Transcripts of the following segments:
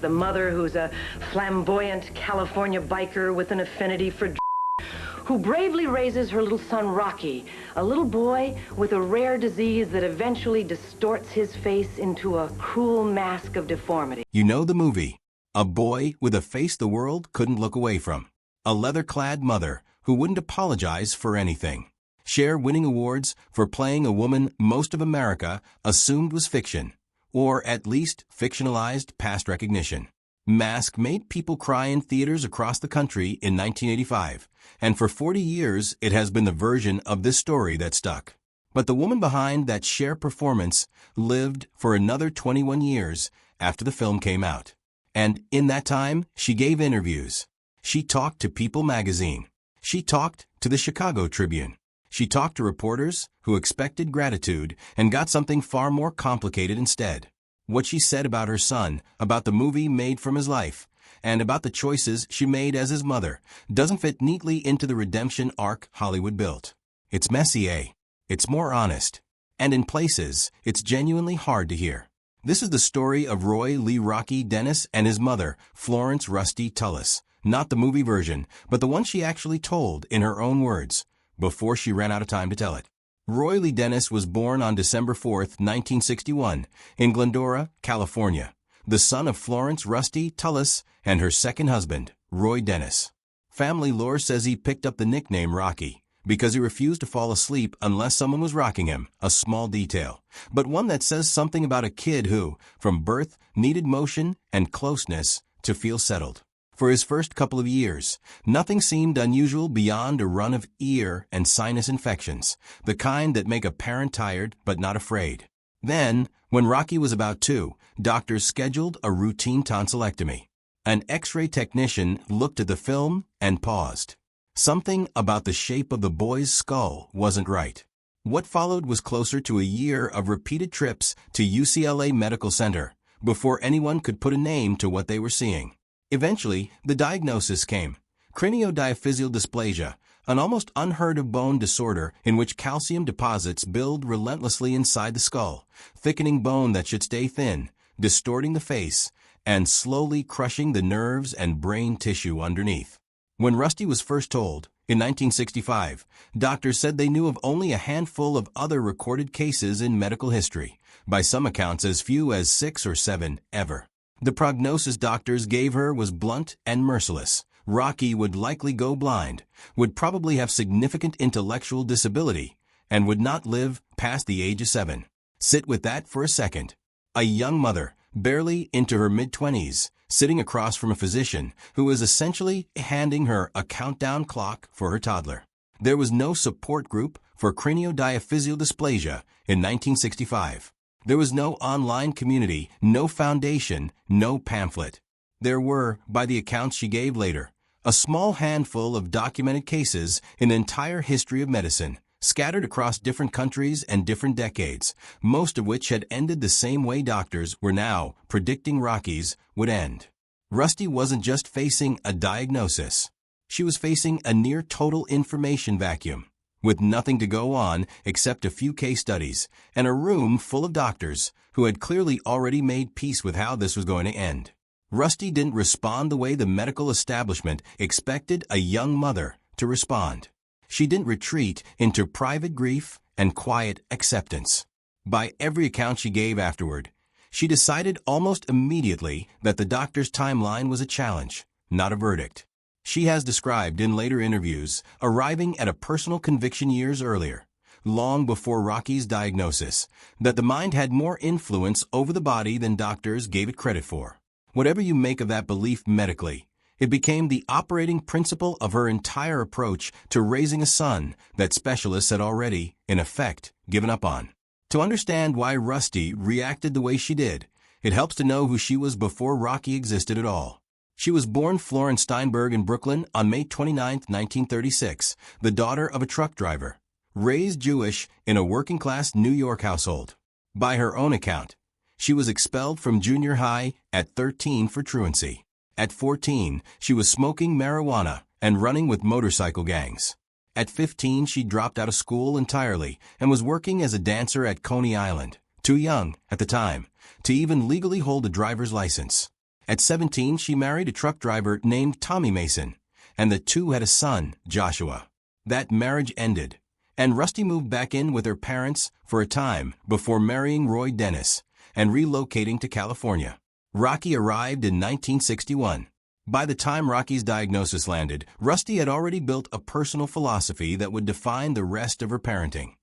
The mother, who's a flamboyant California biker with an affinity for who bravely raises her little son, Rocky, a little boy with a rare disease that eventually distorts his face into a cruel mask of deformity. You know the movie. A boy with a face the world couldn't look away from. A leather-clad mother who wouldn't apologize for anything. Cher winning awards for playing a woman most of America assumed was fiction, or at least fictionalized past recognition. Mask made people cry in theaters across the country in 1985, and for 40 years it has been the version of this story that stuck. But the woman behind that Cher performance lived for another 21 years after the film came out. And in that time, she gave interviews. She talked to People magazine. She talked to the Chicago Tribune. She talked to reporters who expected gratitude and got something far more complicated instead. What she said about her son, about the movie made from his life, and about the choices she made as his mother doesn't fit neatly into the redemption arc Hollywood built. It's messy, eh? It's more honest. And in places, it's genuinely hard to hear. This is the story of Roy Lee Rocky Dennis and his mother, Florence Rusty Tullis. Not the movie version, but the one she actually told in her own words, before she ran out of time to tell it. Roy Lee Dennis was born on December 4, 1961, in Glendora, California, the son of Florence Rusty Tullis and her second husband, Roy Dennis. Family lore says he picked up the nickname Rocky because he refused to fall asleep unless someone was rocking him, a small detail, but one that says something about a kid who, from birth, needed motion and closeness to feel settled. For his first couple of years, nothing seemed unusual beyond a run of ear and sinus infections, the kind that make a parent tired but not afraid. Then, when Rocky was about 2, doctors scheduled a routine tonsillectomy. An X-ray technician looked at the film and paused. Something about the shape of the boy's skull wasn't right. What followed was closer to a year of repeated trips to UCLA Medical Center before anyone could put a name to what they were seeing. Eventually, the diagnosis came: craniofacial dysplasia, an almost unheard-of bone disorder in which calcium deposits build relentlessly inside the skull, thickening bone that should stay thin, distorting the face, and slowly crushing the nerves and brain tissue underneath. When Rusty was first told, in 1965, doctors said they knew of only a handful of other recorded cases in medical history, by some accounts as few as 6 or 7 ever. The prognosis doctors gave her was blunt and merciless. Rocky would likely go blind, would probably have significant intellectual disability, and would not live past the age of 7. Sit with that for a second. A young mother, barely into her mid-20s, sitting across from a physician who was essentially handing her a countdown clock for her toddler. There was no support group for craniofacial dysplasia in 1965. There was no online community, no foundation, no pamphlet. There were, by the accounts she gave later, a small handful of documented cases in the entire history of medicine, scattered across different countries and different decades, most of which had ended the same way doctors were now predicting Rocky's would end. Rusty wasn't just facing a diagnosis. She was facing a near-total information vacuum, with nothing to go on except a few case studies and a room full of doctors who had clearly already made peace with how this was going to end. Rusty didn't respond the way the medical establishment expected a young mother to respond. She didn't retreat into private grief and quiet acceptance. By every account she gave afterward, she decided almost immediately that the doctor's timeline was a challenge, not a verdict. She has described in later interviews arriving at a personal conviction years earlier, long before Rocky's diagnosis, that the mind had more influence over the body than doctors gave it credit for. Whatever you make of that belief medically, it became the operating principle of her entire approach to raising a son that specialists had already, in effect, given up on. To understand why Rusty reacted the way she did, it helps to know who she was before Rocky existed at all. She was born Florence Steinberg in Brooklyn on May 29, 1936, the daughter of a truck driver, raised Jewish in a working-class New York household. By her own account, she was expelled from junior high at 13 for truancy. At 14, she was smoking marijuana and running with motorcycle gangs. At 15, she dropped out of school entirely and was working as a dancer at Coney Island, too young, at the time, to even legally hold a driver's license. At 17, she married a truck driver named Tommy Mason, and the two had a son, Joshua. That marriage ended, and Rusty moved back in with her parents for a time before marrying Roy Dennis and relocating to California. Rocky arrived in 1961. By the time Rocky's diagnosis landed, Rusty had already built a personal philosophy that would define the rest of her parenting.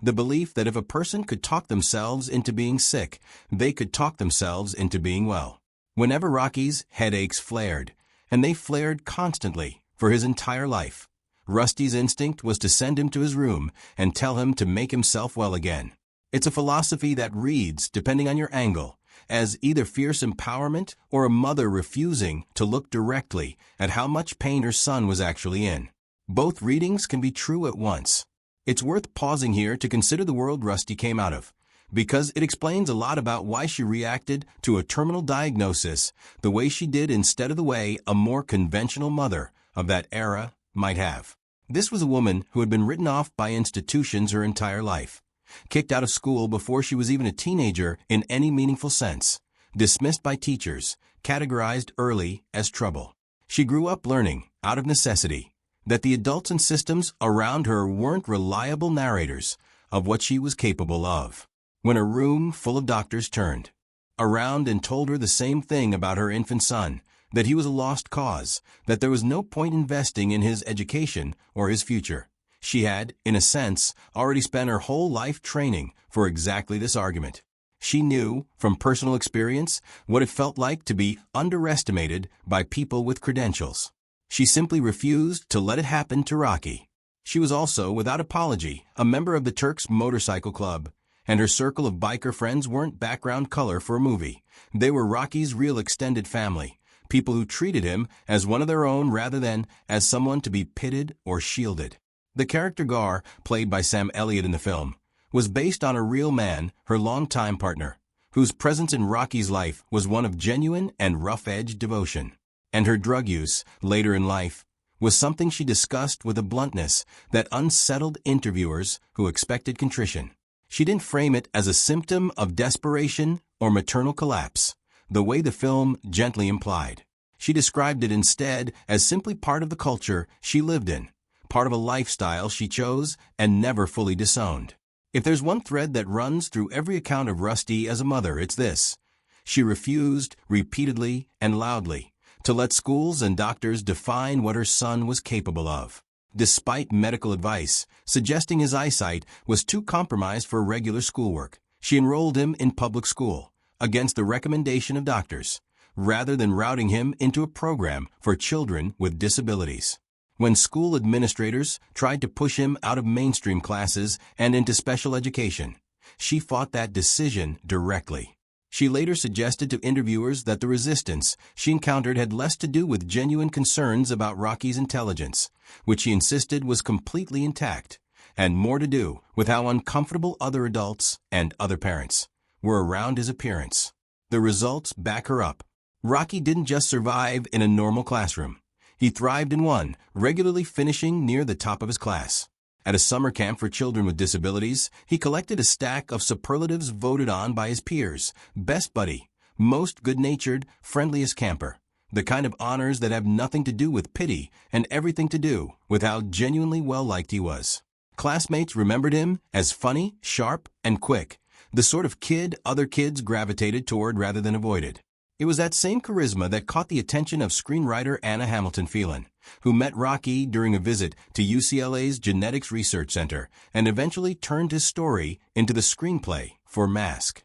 The belief that if a person could talk themselves into being sick, they could talk themselves into being well. Whenever Rocky's headaches flared, and they flared constantly for his entire life, Rusty's instinct was to send him to his room and tell him to make himself well again. It's a philosophy that reads, depending on your angle, as either fierce empowerment or a mother refusing to look directly at how much pain her son was actually in. Both readings can be true at once. It's worth pausing here to consider the world Rusty came out of, because it explains a lot about why she reacted to a terminal diagnosis the way she did instead of the way a more conventional mother of that era might have. This was a woman who had been written off by institutions her entire life, kicked out of school before she was even a teenager in any meaningful sense, dismissed by teachers, categorized early as trouble. She grew up learning, out of necessity, that the adults and systems around her weren't reliable narrators of what she was capable of. When a room full of doctors turned around and told her the same thing about her infant son, that he was a lost cause, that there was no point investing in his education or his future. She had, in a sense, already spent her whole life training for exactly this argument. She knew, from personal experience, what it felt like to be underestimated by people with credentials. She simply refused to let it happen to Rocky. She was also, without apology, a member of the Turks Motorcycle Club, and her circle of biker friends weren't background color for a movie. They were Rocky's real extended family, people who treated him as one of their own rather than as someone to be pitted or shielded. The character Gar, played by Sam Elliott in the film, was based on a real man, her longtime partner, whose presence in Rocky's life was one of genuine and rough-edged devotion. And her drug use, later in life, was something she discussed with a bluntness that unsettled interviewers who expected contrition. She didn't frame it as a symptom of desperation or maternal collapse, the way the film gently implied. She described it instead as simply part of the culture she lived in, part of a lifestyle she chose and never fully disowned. If there's one thread that runs through every account of Rusty as a mother, it's this. She refused, repeatedly and loudly, to let schools and doctors define what her son was capable of. Despite medical advice suggesting his eyesight was too compromised for regular schoolwork, she enrolled him in public school, against the recommendation of doctors, rather than routing him into a program for children with disabilities. When school administrators tried to push him out of mainstream classes and into special education, she fought that decision directly. She later suggested to interviewers that the resistance she encountered had less to do with genuine concerns about Rocky's intelligence, which she insisted was completely intact, and more to do with how uncomfortable other adults and other parents were around his appearance. The results back her up. Rocky didn't just survive in a normal classroom. He thrived in one, regularly finishing near the top of his class. At a summer camp for children with disabilities, he collected a stack of superlatives voted on by his peers: best buddy, most good-natured, friendliest camper, the kind of honors that have nothing to do with pity and everything to do with how genuinely well-liked he was. Classmates remembered him as funny, sharp, and quick, the sort of kid other kids gravitated toward rather than avoided. It was that same charisma that caught the attention of screenwriter Anna Hamilton Phelan, who met Rocky during a visit to UCLA's Genetics Research Center and eventually turned his story into the screenplay for Mask.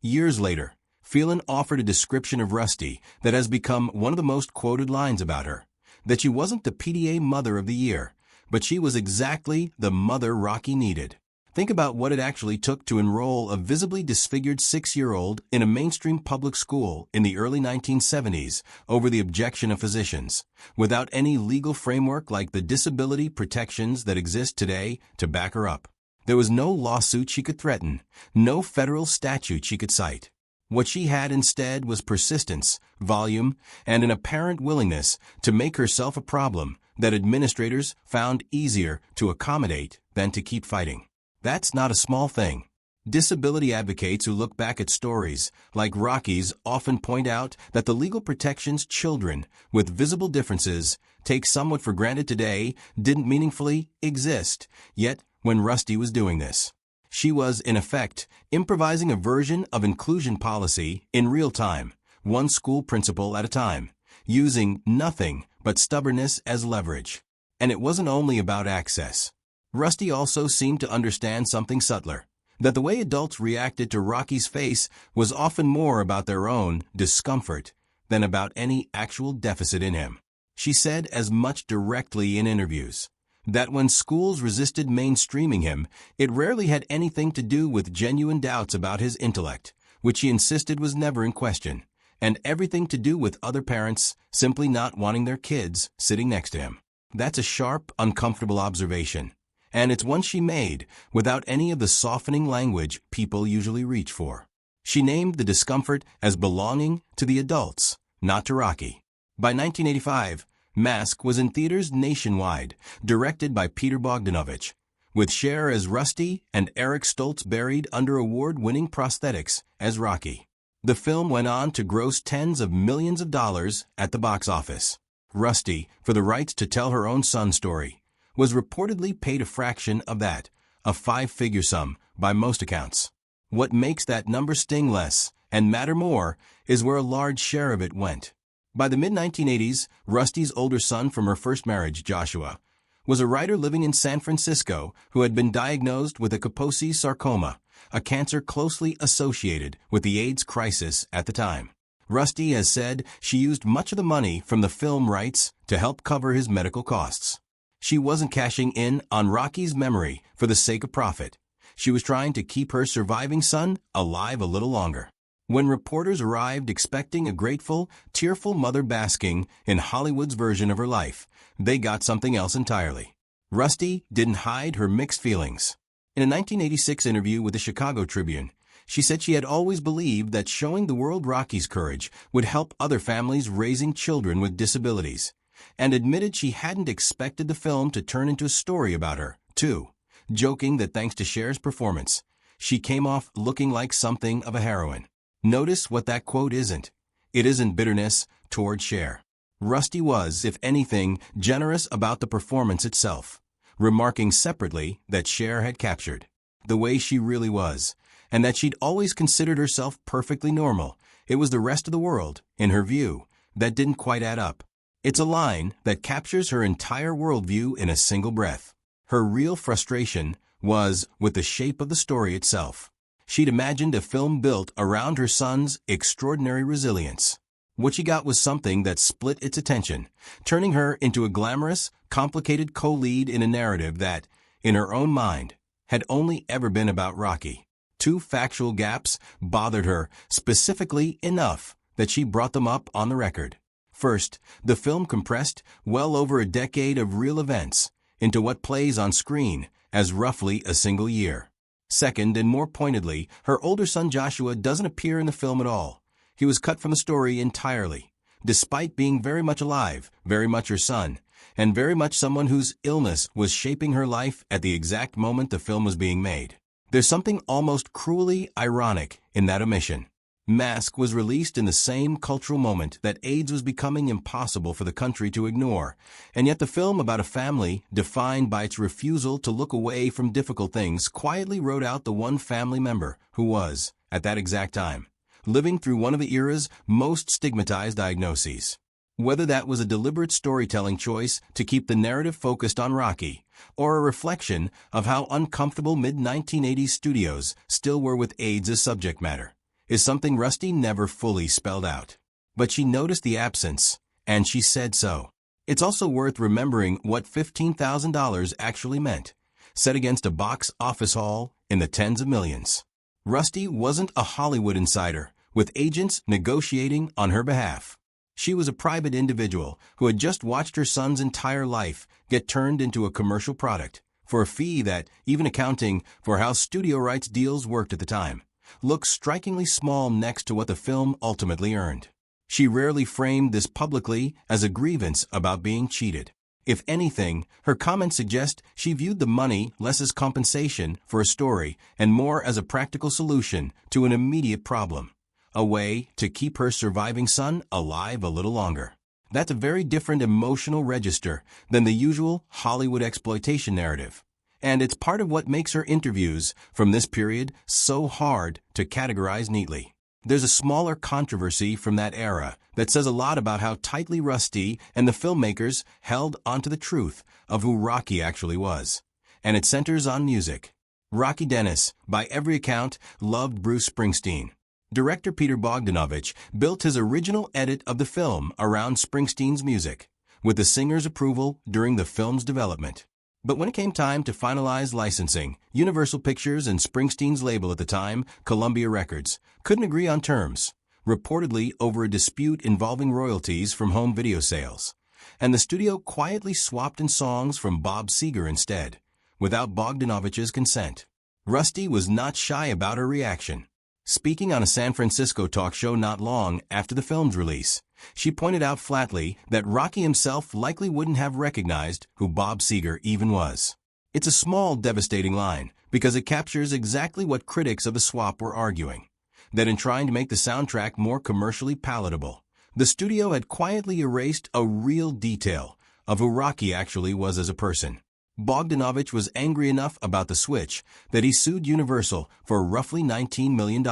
Years later, Phelan offered a description of Rusty that has become one of the most quoted lines about her, that she wasn't the PDA Mother of the Year, but she was exactly the mother Rocky needed. Think about what it actually took to enroll a visibly disfigured 6-year-old in a mainstream public school in the early 1970s over the objection of physicians, without any legal framework like the disability protections that exist today to back her up. There was no lawsuit she could threaten, no federal statute she could cite. What she had instead was persistence, volume, and an apparent willingness to make herself a problem that administrators found easier to accommodate than to keep fighting. That's not a small thing. Disability advocates who look back at stories like Rocky's often point out that the legal protections children with visible differences take somewhat for granted today didn't meaningfully exist, yet when Rusty was doing this, she was, in effect, improvising a version of inclusion policy in real time, one school principal at a time, using nothing but stubbornness as leverage. And it wasn't only about access. Rusty also seemed to understand something subtler, that the way adults reacted to Rocky's face was often more about their own discomfort than about any actual deficit in him. She said as much directly in interviews, that when schools resisted mainstreaming him, it rarely had anything to do with genuine doubts about his intellect, which she insisted was never in question, and everything to do with other parents simply not wanting their kids sitting next to him. That's a sharp, uncomfortable observation, and it's one she made without any of the softening language people usually reach for. She named the discomfort as belonging to the adults, not to Rocky. By 1985, Mask was in theaters nationwide, directed by Peter Bogdanovich, with Cher as Rusty and Eric Stoltz buried under award-winning prosthetics as Rocky. The film went on to gross tens of millions of dollars at the box office. Rusty, for the rights to tell her own son story, was reportedly paid a fraction of that, a five-figure sum by most accounts. What makes that number sting less and matter more is where a large share of it went. By the mid-1980s, Rusty's older son from her first marriage, Joshua, was a writer living in San Francisco who had been diagnosed with a Kaposi sarcoma, a cancer closely associated with the AIDS crisis at the time. Rusty has said she used much of the money from the film rights to help cover his medical costs. She wasn't cashing in on Rocky's memory for the sake of profit. She was trying to keep her surviving son alive a little longer. When reporters arrived expecting a grateful, tearful mother basking in Hollywood's version of her life, they got something else entirely. Rusty didn't hide her mixed feelings. In a 1986 interview with the Chicago Tribune, she said she had always believed that showing the world Rocky's courage would help other families raising children with disabilities, and admitted she hadn't expected the film to turn into a story about her, too, joking that thanks to Cher's performance, she came off looking like something of a heroine. Notice what that quote isn't. It isn't bitterness toward Cher. Rusty was, if anything, generous about the performance itself, remarking separately that Cher had captured the way she really was, and that she'd always considered herself perfectly normal. It was the rest of the world, in her view, that didn't quite add up. It's a line that captures her entire worldview in a single breath. Her real frustration was with the shape of the story itself. She'd imagined a film built around her son's extraordinary resilience. What she got was something that split its attention, turning her into a glamorous, complicated co-lead in a narrative that, in her own mind, had only ever been about Rocky. Two factual gaps bothered her specifically enough that she brought them up on the record. First, the film compressed well over a decade of real events into what plays on screen as roughly a single year. Second, and more pointedly, her older son Joshua doesn't appear in the film at all. He was cut from the story entirely, despite being very much alive, very much her son, and very much someone whose illness was shaping her life at the exact moment the film was being made. There's something almost cruelly ironic in that omission. Mask was released in the same cultural moment that AIDS was becoming impossible for the country to ignore, and yet the film about a family defined by its refusal to look away from difficult things quietly wrote out the one family member who was, at that exact time, living through one of the era's most stigmatized diagnoses. Whether that was a deliberate storytelling choice to keep the narrative focused on Rocky, or a reflection of how uncomfortable mid-1980s studios still were with AIDS as subject matter, is something Rusty never fully spelled out. But she noticed the absence, and she said so. It's also worth remembering what $15,000 actually meant, set against a box office haul in the tens of millions. Rusty wasn't a Hollywood insider, with agents negotiating on her behalf. She was a private individual who had just watched her son's entire life get turned into a commercial product, for a fee that, even accounting for how studio rights deals worked at the time, looked strikingly small next to what the film ultimately earned. She rarely framed this publicly as a grievance about being cheated. If anything, her comments suggest she viewed the money less as compensation for a story and more as a practical solution to an immediate problem, a way to keep her surviving son alive a little longer. That's a very different emotional register than the usual Hollywood exploitation narrative. And it's part of what makes her interviews from this period so hard to categorize neatly. There's a smaller controversy from that era that says a lot about how tightly Rusty and the filmmakers held onto the truth of who Rocky actually was. And it centers on music. Rocky Dennis, by every account, loved Bruce Springsteen. Director Peter Bogdanovich built his original edit of the film around Springsteen's music, with the singer's approval during the film's development. But when it came time to finalize licensing, Universal Pictures and Springsteen's label at the time, Columbia Records, couldn't agree on terms, reportedly over a dispute involving royalties from home video sales. And the studio quietly swapped in songs from Bob Seger instead, without Bogdanovich's consent. Rusty was not shy about her reaction. Speaking on a San Francisco talk show not long after the film's release, she pointed out flatly that Rocky himself likely wouldn't have recognized who Bob Seger even was. It's a small, devastating line, because it captures exactly what critics of the swap were arguing, that in trying to make the soundtrack more commercially palatable, the studio had quietly erased a real detail of who Rocky actually was as a person. Bogdanovich was angry enough about the switch that he sued Universal for roughly $19 million,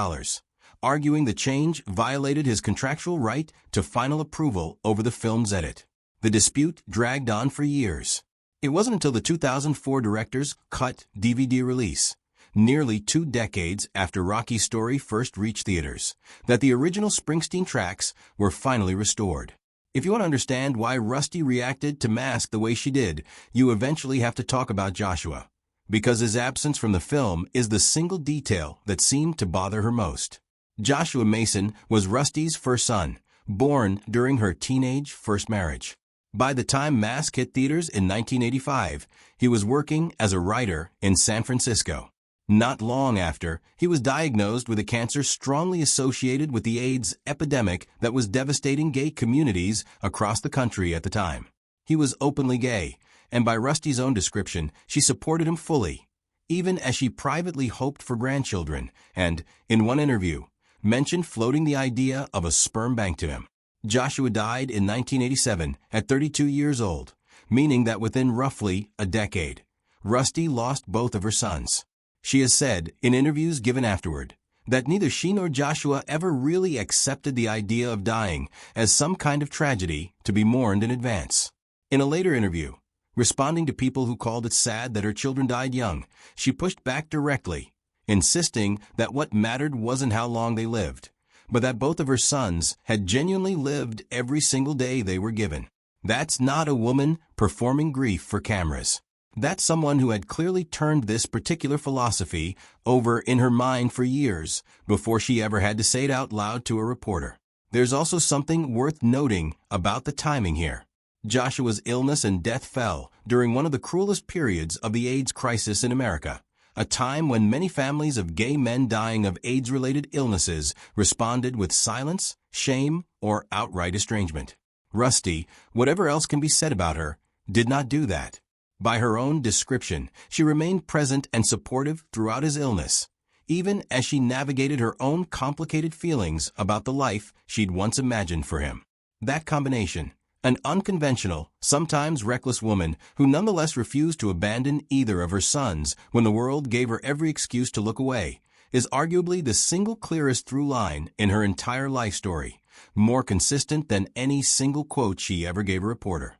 arguing the change violated his contractual right to final approval over the film's edit. The dispute dragged on for years. It wasn't until the 2004 director's cut DVD release, nearly 2 decades after Rocky's story first reached theaters, that the original Springsteen tracks were finally restored. If you want to understand why Rusty reacted to Mask the way she did, you eventually have to talk about Joshua, because his absence from the film is the single detail that seemed to bother her most. Joshua Mason was Rusty's first son, born during her teenage first marriage. By the time Mask hit theaters in 1985, he was working as a writer in San Francisco. Not long after, he was diagnosed with a cancer strongly associated with the AIDS epidemic that was devastating gay communities across the country at the time. He was openly gay, and by Rusty's own description, she supported him fully, even as she privately hoped for grandchildren, and, in one interview, mentioned floating the idea of a sperm bank to him. Joshua died in 1987 at 32 years old, meaning that within roughly a decade, Rusty lost both of her sons. She has said, in interviews given afterward, that neither she nor Joshua ever really accepted the idea of dying as some kind of tragedy to be mourned in advance. In a later interview, responding to people who called it sad that her children died young, she pushed back directly, insisting that what mattered wasn't how long they lived, but that both of her sons had genuinely lived every single day they were given. That's not a woman performing grief for cameras. That's someone who had clearly turned this particular philosophy over in her mind for years before she ever had to say it out loud to a reporter. There's also something worth noting about the timing here. Joshua's illness and death fell during one of the cruelest periods of the AIDS crisis in America, a time when many families of gay men dying of AIDS-related illnesses responded with silence, shame, or outright estrangement. Rusty, whatever else can be said about her, did not do that. By her own description, she remained present and supportive throughout his illness, even as she navigated her own complicated feelings about the life she'd once imagined for him. That combination, an unconventional, sometimes reckless woman who nonetheless refused to abandon either of her sons when the world gave her every excuse to look away, is arguably the single clearest through line in her entire life story, more consistent than any single quote she ever gave a reporter.